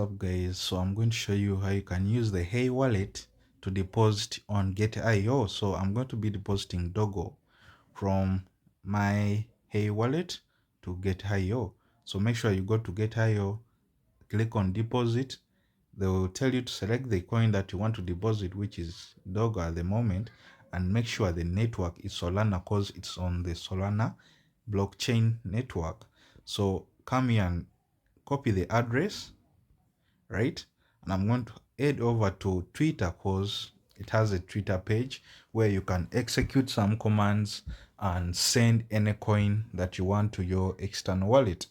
Up guys, so I'm going to show you how you can use the HeyWallet to deposit on Get.io. So I'm going to be depositing Dogo from my HeyWallet to Get.io. So make sure you go to Get.io, click on deposit. They will tell you to select the coin that you want to deposit, which is Dogo at the moment, and make sure the network is Solana because it's on the Solana blockchain network. So come here and copy the address, right? And I'm going to head over to Twitter because it has a Twitter page where you can execute some commands and send any coin that you want to your external wallet.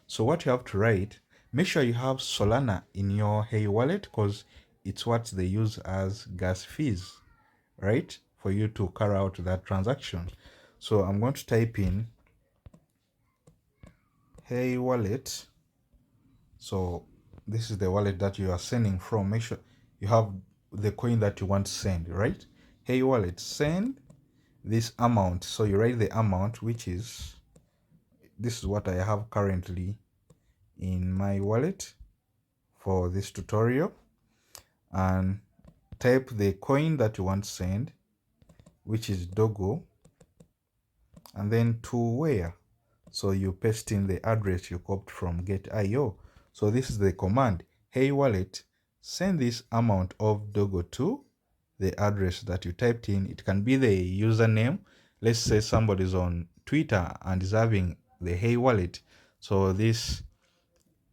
So what you have to write, make sure you have Solana in your HeyWallet because it's what they use as gas fees, right? For you to carry out that transaction. So I'm going to type in HeyWallet. So this is the wallet that you are sending from. Make sure you have the coin that you want to send, right? HeyWallet, send this amount. So you write the amount, which is, this is what I have currently in my wallet for this tutorial, and type the coin that you want to send, which is Dogo, and then to where. So you paste in the address you copied from Get.io. So this is the command, HeyWallet, send this amount of Dogo to the address that you typed in. It can be the username. Let's say somebody's on Twitter and is having the HeyWallet. So this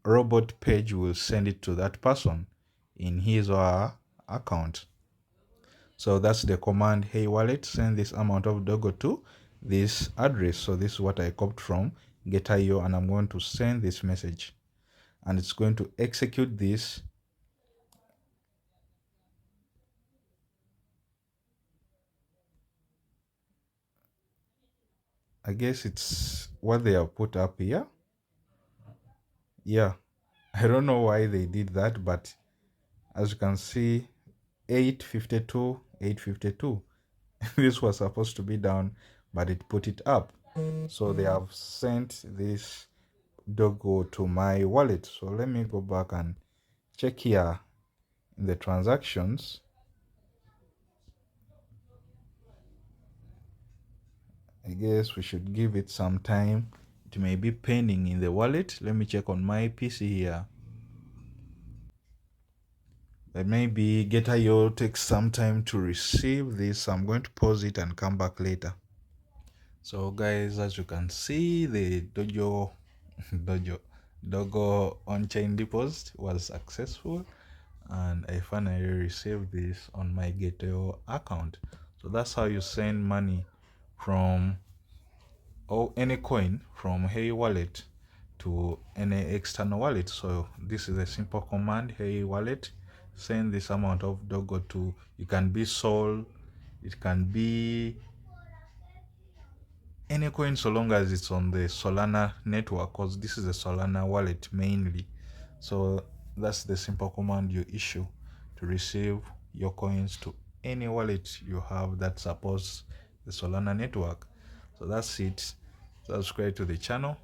robot page will send it to that person in his or her account. So that's the command, HeyWallet, send this amount of Dogo to this address. So this is what I copied from Get.io, and I'm going to send this message, and it's going to execute this. I guess it's what they have put up here. Yeah, I don't know why they did that, but as you can see, 852, 852. This was supposed to be down, but it put it up. So they have sent this Dogo to my wallet. So let me go back and check here in the transactions. I guess we should give it some time. It may be pending in the wallet. Let me check on my PC here. But maybe Get.io takes some time to receive this. I'm going to pause it and come back later. So guys, as you can see, the Dogo on-chain deposit was successful, and I finally received this on my Get.io account. So that's how you send money from any coin from HeyWallet to any external wallet. So this is a simple command, HeyWallet, send this amount of Dogo to, it can be Sol, it can be any coin so long as it's on the Solana network, because this is a Solana wallet mainly. So that's the simple command you issue to receive your coins to any wallet you have that supports the Solana network. So that's it. Subscribe to the channel,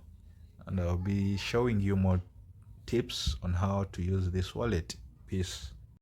and I'll be showing you more tips on how to use this wallet. Peace.